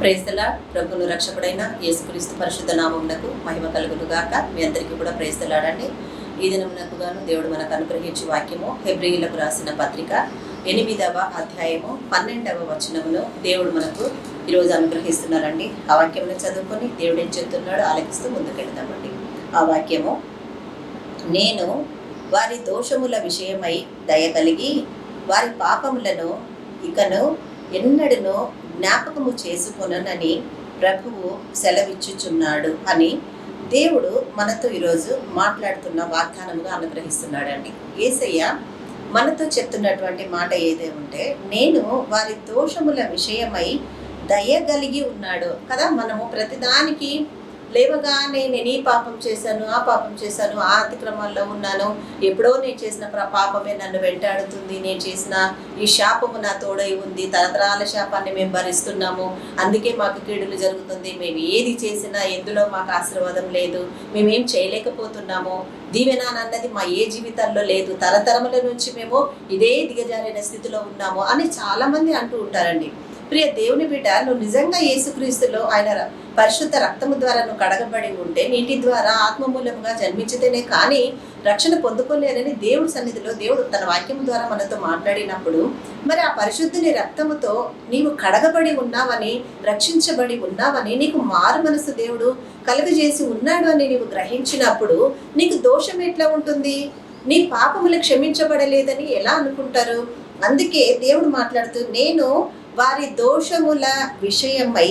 Praise the lord. ప్రభువును రక్షకుడైన యేసుక్రీస్తు పరిశుద్ధ నామమునకు మహిమ కలుగును గాక. మీ అందరికీ కూడా ప్రైజ్ ది లార్డ్ అండి. ఈ దినమునకు గాను దేవుడు మనకు అనుగ్రహించే వాక్యము హెబ్రీయులకు రాసిన పత్రిక 8వ అధ్యాయము 12వ వచనమును దేవుడు మనకు ఈరోజు అనుగ్రహిస్తున్నారండి. ఆ వాక్యమును చదువుకొని దేవుడు ఏం చెప్తున్నాడో ఆలకిస్తూ ముందుకెళ్తామండి. ఆ వాక్యము, నేను వారి దోషముల విషయమై దయ కలిగి వారి పాపములను ఇకను ఎన్నడను జ్ఞాపకము చేసుకొనని ప్రభువు సెలవిచ్చుచున్నాడు అని దేవుడు మనతో ఈరోజు మాట్లాడుతున్న వాగ్దానముగా అనుగ్రహిస్తున్నాడండి. యేసయ్య మనతో చెప్తున్నటువంటి మాట ఏదే ఉంటే, నేను వారి దోషముల విషయమై దయ కలిగి ఉన్నాడు కదా. మనము ప్రతిదానికి లేవగానే నేను ఈ పాపం చేశాను, ఆ పాపం చేశాను, ఆ అతిక్రమాల్లో ఉన్నాను, ఎప్పుడో నేను చేసిన పాపమే నన్ను వెంటాడుతుంది, నేను చేసిన ఈ శాపము నా తోడై ఉంది, తరతరాల శాపాన్ని మేము భరిస్తున్నాము, అందుకే మాకు కీడులు జరుగుతుంది, మేము ఏది చేసినా ఎందులో మాకు ఆశీర్వాదం లేదు, మేమేం చేయలేకపోతున్నాము, దీవెన అన్నది మా ఏ జీవితాల్లో లేదు, తరతరముల నుంచి మేము ఇదే దిగజారిన స్థితిలో ఉన్నాము అని చాలామంది అంటూ ఉంటారండి. ప్రియ దేవుని బిడ్డ, నువ్వు నిజంగా యేసుక్రీస్తులో ఆయన పరిశుద్ధ రక్తము ద్వారా నువ్వు కడగబడి ఉంటే, నీటి ద్వారా ఆత్మమూలముగా జన్మించితేనే కానీ రక్షణ పొందుకోలేరని దేవుడి సన్నిధిలో దేవుడు తన వాక్యం ద్వారా మనతో మాట్లాడినప్పుడు, మరి ఆ పరిశుద్ధుని రక్తముతో నీవు కడగబడి ఉన్నావని, రక్షించబడి ఉన్నావని, నీకు మారు మనసు దేవుడు కలుగజేసి ఉన్నాడు అని నీవు గ్రహించినప్పుడు నీకు దోషం ఎట్లా ఉంటుంది? నీ పాపములు క్షమించబడలేదని ఎలా అనుకుంటారు? అందుకే దేవుడు మాట్లాడుతూ, నేను వారి దోషముల విషయమై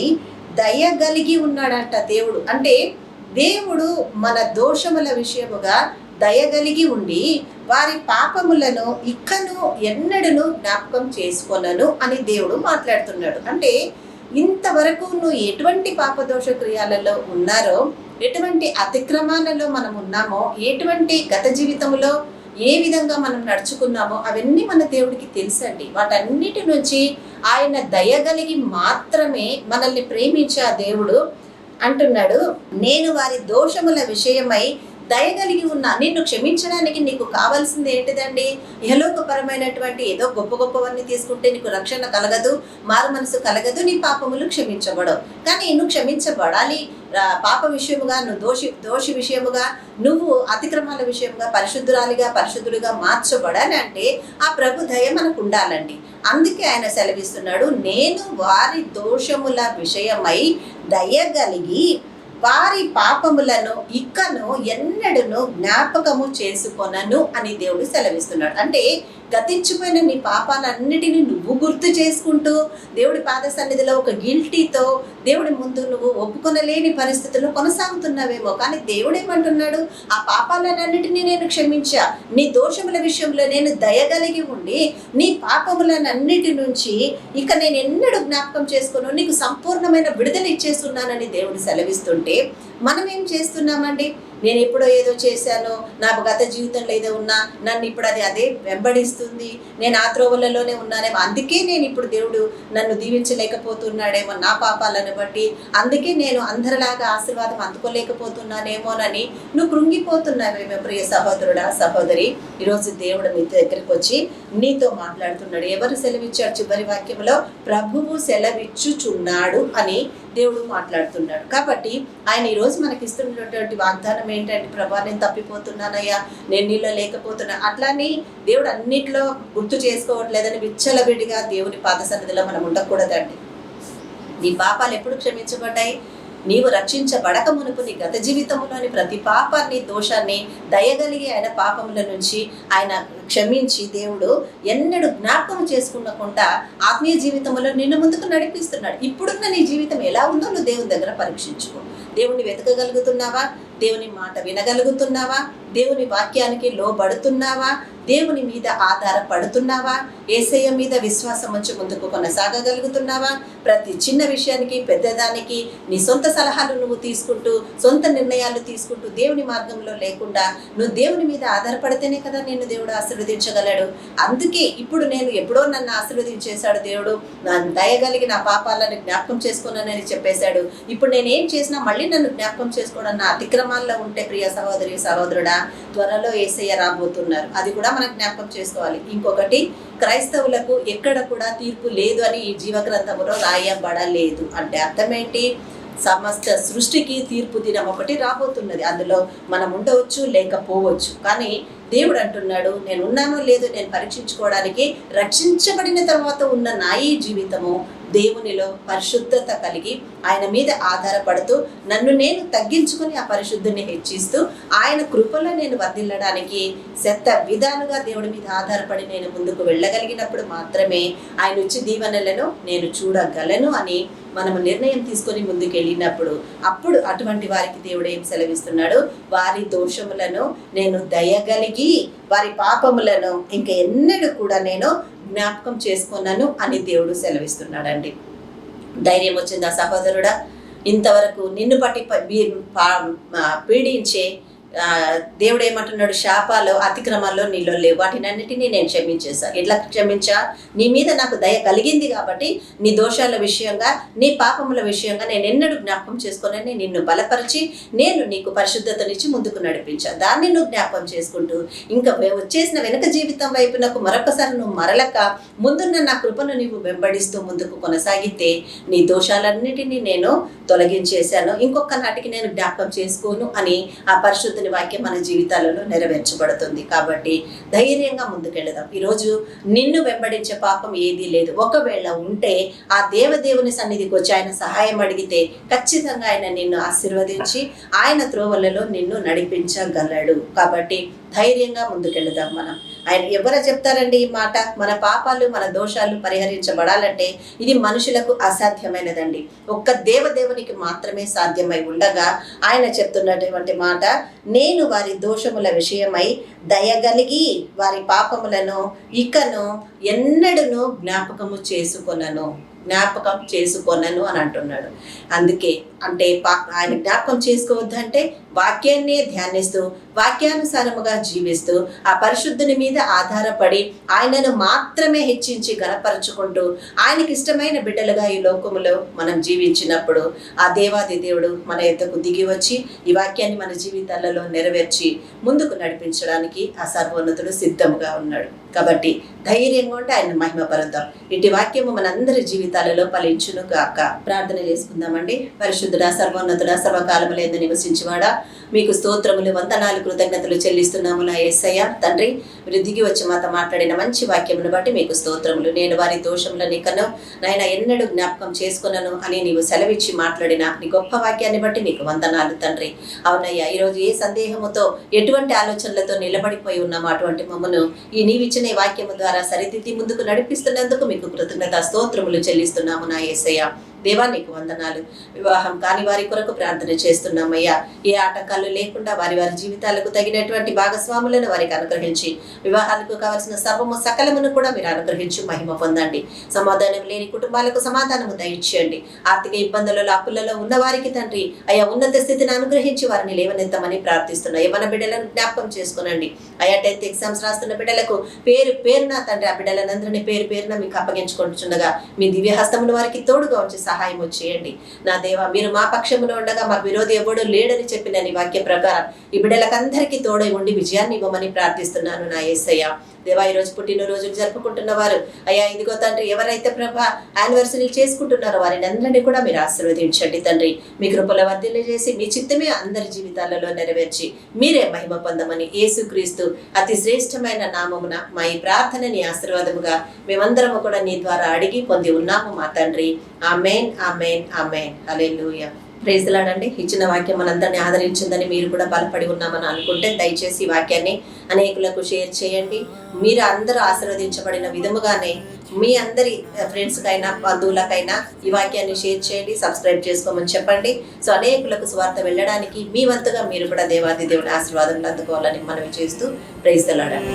దయ కలిగి ఉన్నాడంట దేవుడు. అంటే దేవుడు మన దోషముల విషయముగా దయగలిగి ఉండి వారి పాపములను ఇక్కను ఎన్నడను జ్ఞాపకం చేసుకొనను అని దేవుడు మాట్లాడుతున్నాడు. అంటే ఇంతవరకు నువ్వు ఎటువంటి పాపదోష క్రియాలలో ఉన్నారో, ఎటువంటి అతిక్రమాలలో మనం ఉన్నామో, ఎటువంటి గత జీవితంలో ఏ విధంగా మనం నడుచుకున్నామో అవన్నీ మన దేవుడికి తెలుసండి. వాటన్నిటి నుంచి ఆయన దయగలిగి మాత్రమే మనల్ని ప్రేమించే ఆ దేవుడు అంటున్నాడు, నేను వారి దోషముల విషయమై దయగలిగి ఉన్నా. నిన్ను క్షమించడానికి నీకు కావాల్సింది ఏంటిదండి? ఇహలోకపరమైనటువంటి ఏదో గొప్ప గొప్పవన్నీ తీసుకుంటే నీకు రక్షణ కలగదు, మారు మనసు కలగదు, నీ పాపములు క్షమించబడవు. కానీ నువ్వు క్షమించబడాలి, పాప విషయముగా నువ్వు దోషి విషయముగా, నువ్వు అతిక్రమాల విషయముగా పరిశుద్ధురాలిగా పరిశుద్ధుడిగా మార్చబడాలి అంటే ఆ ప్రభు దయ మనకు ఉండాలండి. అందుకే ఆయన సెలవిస్తున్నాడు, నేను వారి దోషముల విషయమై దయగలిగి వారి పాపములను ఇక్కను ఎన్నడను జ్ఞాపకము చేసుకొనను అని దేవుడు సెలవిస్తున్నాడు. అంటే గతించిపోయిన నీ పాపాలన్నిటినీ నువ్వు గుర్తు చేసుకుంటూ దేవుడి పాద సన్నిధిలో ఒక గిల్టీతో దేవుడి ముందు నువ్వు ఒప్పుకొనలేని పరిస్థితుల్లో కొనసాగుతున్నావేమో. కానీ దేవుడు ఏమంటున్నాడు? ఆ పాపాలన్నిటినీ నేను క్షమించా, నీ దోషముల విషయంలో నేను దయగలిగి ఉండి నీ పాపములన్నిటి నుంచి ఇక నేను ఎన్నడూ జ్ఞాపకం చేసుకోను, నీకు సంపూర్ణమైన విడుదల ఇచ్చేస్తున్నానని దేవుడు సెలవిస్తుంటే మనం ఏం చేస్తున్నామండి? నేను ఎప్పుడో ఏదో చేశాను, నాకు గత జీవితంలో ఏదో ఉన్నా, నన్ను ఇప్పుడు అదే వెంబడిస్తుంది, నేను ఆ త్రోవలలోనే ఉన్నానేమో, అందుకే నేను ఇప్పుడు దేవుడు నన్ను దీవించలేకపోతున్నాడేమో నా పాపాలను బట్టి, అందుకే నేను అందరిలాగా ఆశీర్వాదం అందుకోలేకపోతున్నానేమోనని నువ్వు కృంగిపోతున్నావేమో. ప్రియ సహోదరుడా, సహోదరి, ఈరోజు దేవుడు నీ దగ్గరికి వచ్చి నీతో మాట్లాడుతున్నాడు. ఎవరు సెలవిచ్చాడు? చివరి వాక్యంలో ప్రభువు సెలవిచ్చుచున్నాడు అని దేవుడు మాట్లాడుతున్నాడు. కాబట్టి ఆయన ఈరోజు మనకి ఇస్తున్నటువంటి వాగ్దానం ఏంటంటే, ప్రభా నేను తప్పిపోతున్నానయ్యా, నేను నీలో లేకపోతున్నా అట్లాని దేవుడు అన్నిట్లో గుర్తు చేసుకోవట్లేదని విచ్చలవిడిగా దేవుని పాద సన్నిధిలో మనం ఉండకూడదండి. నీ పాపాలు ఎప్పుడు క్షమించబడ్డాయి? నీవు రక్షించబడక మునుపు నీ గత జీవితంలోని ప్రతి పాపాన్ని, దోషాన్ని దయగలిగి ఆయన పాపముల నుంచి ఆయన క్షమించి దేవుడు ఎన్నడూ జ్ఞాపకం చేసుకున్నకుండా ఆత్మీయ జీవితంలో నిన్ను ముందుకు నడిపిస్తున్నాడు. ఇప్పుడున్న నీ జీవితం ఎలా ఉందో నువ్వు దేవుని దగ్గర పరీక్షించుకో. దేవుని వెతకగలుగుతున్నావా? దేవుని మాట వినగలుగుతున్నావా? దేవుని వాక్యానికి లోబడుతున్నావా? దేవుని మీద ఆధారపడుతున్నావా? యేసయ్య మీద విశ్వాసం ఉంచి ముందుకు కొనసాగగలుగుతున్నావా? ప్రతి చిన్న విషయానికి, పెద్దదానికి నీ సొంత సలహాలు నువ్వు తీసుకుంటూ, సొంత నిర్ణయాలు తీసుకుంటూ దేవుని మార్గంలో లేకుండా నువ్వు దేవుని మీద ఆధారపడితేనే కదా నిన్ను దేవుడు ఆశీర్వదించగలడు. అందుకే ఇప్పుడు నేను ఎప్పుడో నన్ను ఆశీర్వదించేశాడు దేవుడు, నన్ను దయగలిగి నా పాపాలను జ్ఞాపకం చేసుకున్నానని చెప్పేశాడు. ఇప్పుడు నేనేం చేసినా మళ్ళీ నన్ను జ్ఞాపకం చేసుకోవడం, నా అతిక్రమ అతిక్రమాల్లో ఉంటే ప్రియ సహోదరి సహోదరుడా, త్వరలో యేసయ్య రాబోతున్నారు. అది కూడా మనం జ్ఞాపకం చేసుకోవాలి. ఇంకొకటి, క్రైస్తవులకు ఎక్కడ కూడా తీర్పు లేదు అని ఈ జీవగ్రంథములో రాయబడలేదు. అంటే అర్థం ఏంటి? సమస్త సృష్టికి తీర్పు దినం ఒకటి రాబోతున్నది. అందులో మనం ఉండవచ్చు, లేకపోవచ్చు. కానీ దేవుడు అంటున్నాడు, నేను ఉన్నానో లేదో నేను పరీక్షించుకోవడానికి రక్షించబడిన తర్వాత ఉన్న నా ఈ జీవితము దేవునిలో పరిశుద్ధత కలిగి ఆయన మీద ఆధారపడుతూ నన్ను నేను తగ్గించుకుని ఆ పరిశుద్ధిని హెచ్చిస్తూ ఆయన కృపలో నేను వర్ధిల్లడానికి శత విధాలుగా దేవుడి మీద ఆధారపడి నేను ముందుకు వెళ్ళగలిగినప్పుడు మాత్రమే ఆయన వచ్చి దీవెనలను నేను చూడగలను అని మనము నిర్ణయం తీసుకొని ముందుకు వెళ్ళినప్పుడు అప్పుడు అటువంటి వారికి దేవుడు ఏం సెలవిస్తున్నాడు? వారి దోషములను నేను దయగలిగి వారి పాపములను ఇంక ఎన్నడూ కూడా నేను జ్ఞాపకం చేసుకున్నాను అని దేవుడు సెలవిస్తున్నాడండి. ధైర్యం వచ్చిందా సహోదరుడా? ఇంతవరకు నిన్ను బట్టి పీడించే దేవుడు ఏమంటున్నాడు? శాపాలు అతిక్రమాల్లో నీలో లేవు, వాటినన్నిటినీ నేను క్షమించేశాను. ఎట్లా క్షమించా? నీ మీద నాకు దయ కలిగింది కాబట్టి నీ దోషాల విషయంగా, నీ పాపముల విషయంగా నేను ఎన్నడూ జ్ఞాపకం చేసుకుని నిన్ను బలపరిచి నేను నీకు పరిశుద్ధతనిచ్చి ముందుకు నడిపించా. దాన్ని నువ్వు జ్ఞాపకం చేసుకుంటూ ఇంకా వచ్చేసిన వెనక జీవితం వైపు నాకు మరొకసారి నువ్వు మరలక ముందున్న నా కృపను నీవు వెంబడిస్తూ ముందుకు కొనసాగితే నీ దోషాలన్నిటినీ నేను తొలగించేశాను, ఇంకొక నాటికి నేను జ్ఞాపకం చేసుకోను అని ఆ పరిశుద్ధ వాక్యం మన జీవితాలలో నెరవేర్చబడుతుంది. కాబట్టి ధైర్యంగా ముందుకెళ్దాం. ఈరోజు నిన్ను వెంబడించే పాపం ఏదీ లేదు. ఒకవేళ ఉంటే ఆ దేవదేవుని సన్నిధికి వచ్చి ఆయన సహాయం అడిగితే ఖచ్చితంగా ఆయన నిన్ను ఆశీర్వదించి ఆయన త్రోవలలో నిన్ను నడిపించగలడు. కాబట్టి ధైర్యంగా ముందుకెళ్దాం. మనం ఆయన ఎవరు చెప్తారండి ఈ మాట? మన పాపాలు మన దోషాలు పరిహరించబడాలంటే ఇది మనుషులకు అసాధ్యమైనదండి. ఒక్క దేవదేవునికి మాత్రమే సాధ్యమై ఉండగా ఆయన చెప్తున్నటువంటి మాట, నేను వారి దోషముల విషయమై దయగలిగి వారి పాపములను ఇకను ఎన్నడూను జ్ఞాపకం చేసుకొనను అని అంటున్నాడు. అందుకే అంటే ఆయన జ్ఞాపకం చేసుకోవద్దంటే వాక్యాన్నే ధ్యానిస్తూ వాక్యానుసారముగా జీవిస్తూ ఆ పరిశుద్ధుని మీద ఆధారపడి ఆయనను మాత్రమే హెచ్చించి గణపరచుకుంటూ ఆయనకి ఇష్టమైన బిడ్డలుగా ఈ లోకములో మనం జీవించినప్పుడు ఆ దేవాది దేవుడు మన యొద్దకు దిగి వచ్చి ఈ వాక్యాన్ని మన జీవితాలలో నెరవేర్చి ముందుకు నడిపించడానికి ఆ సర్వోన్నతుడు సిద్ధముగా ఉన్నాడు. కాబట్టి ధైర్యంగా ఉంటే ఆయన మహిమపరుద్దాం. ఇటు వాక్యము మనందరి జీవితాలలో ఫలించును గాక. ప్రార్థన చేసుకుందామండి. పరిశుద్ధుడా, సర్వోన్నతుడా, సర్వకాలములందు నివసించువాడా, మీకు స్తోత్రములు, వందనాలు, కృతజ్ఞతలు చెల్లిస్తున్నాము నా యేసయ్య. తండ్రి, మీరు దిగి వచ్చి మాతో మాట్లాడిన మంచి వాక్యమును బట్టి మీకు స్తోత్రములు. నేను వారి దోషములను ఇకను నాయన ఎన్నడూ జ్ఞాపకం చేసుకున్నాను అని నీవు సెలవిచ్చి మాట్లాడిన నీ గొప్ప వాక్యాన్ని బట్టి నీకు వందనాలు తండ్రి. అవునయ్యా, ఈరోజు ఏ సందేహముతో ఎటువంటి ఆలోచనలతో నిలబడిపోయి ఉన్నామో అటువంటి మమ్మను ఈ నీవిచ్చిన ఈ వాక్యము ద్వారా సరిదిద్ది ముందుకు నడిపిస్తున్నందుకు మీకు కృతజ్ఞత స్తోత్రములు చెల్లిస్తున్నాము నా యేసయ్య. దేవా నీకు వందనాలు. వివాహం కాని వారి కొరకు ప్రార్థన చేస్తున్నామయ్యా. ఏ ఆటంకాలు లేకుండా వారి వారి జీవితాలకు తగినటువంటి భాగస్వాములను వారికి అనుగ్రహించి వివాహాలకు కావాల్సిన సర్వము సకలమును కూడా మీరు అనుగ్రహించి మహిమ పొందండి. సమాధానం లేని కుటుంబాలకు సమాధానము దయచేయండి. ఆర్థిక ఇబ్బందులలో అప్పులలో ఉన్న వారికి తండ్రి అయ్యా ఉన్నత స్థితిని అనుగ్రహించి వారిని లేవనెత్తమని ప్రార్థిస్తున్నా. మన బిడ్డలను జ్ఞాపకం చేసుకోనండి అయ్యా. 10th ఎగ్జామ్స్ రాస్తున్న బిడ్డలకు పేరున తండ్రి ఆ బిడ్డలందరినీ పేరున మీకు అప్పగించుకుంటుండగా మీ దివ్యహస్తమును వారికి తోడుగా ఉంచి సహాయం చేయండి నా దేవా. మీరు మా పక్షములో ఉండగా మాకు విరోధి ఎవడు లేడని చెప్పిన నీ వాక్య ప్రకారం ఈ బిడ్డలకందరికీ తోడై ఉండి విజయాన్ని ఇవ్వమని ప్రార్థిస్తున్నాను నా యేసయ్య. దేవా, ఈరోజు పుట్టినరోజులు జరుపుకుంటున్న వారు అయ్యా ఇదిగో తండ్రి ఎవరైతే ప్రభా యానివర్సరీ చేసుకుంటున్నారో వారిని అందరినీ కూడా మీరు ఆశీర్వదించండి తండ్రి. మీ కృపల వర్ధిల్ల చేసి మీ చిత్తమే అందరి జీవితాలలో నెరవేర్చి మీరే మహిమ పొందమని యేసుక్రీస్తు అతి శ్రేష్టమైన నామమున మా ఈ ప్రార్థనని ఆశీర్వాదముగా మేమందరము కూడా నీ ద్వారా అడిగి పొంది ఉన్నాము మా తండ్రి. ఆమేన్, ఆమేన్, ఆమేన్. హల్లెలూయా. ప్రైజ్ ది లార్డ్ అండి. ఇచ్చిన వాక్యం మనందరినీ ఆదరించిందని మీరు కూడా బలపడి ఉన్నామని అనుకుంటే దయచేసి ఈ వాక్యాన్ని అనేకులకు షేర్ చేయండి. మీరు అందరూ ఆశీర్వదించబడిన విధముగానే మీ అందరి ఫ్రెండ్స్కైనా బంధువులకైనా ఈ వాక్యాన్ని షేర్ చేయండి, సబ్స్క్రైబ్ చేసుకోమని చెప్పండి. సో అనేకులకు స్వార్థ వెళ్ళడానికి మీ వంతుగా మీరు కూడా దేవాది దేవుని ఆశీర్వాదం అందుకోవాలని మనవి చేస్తూ ప్రైజ్ ది లార్డ్ అండి.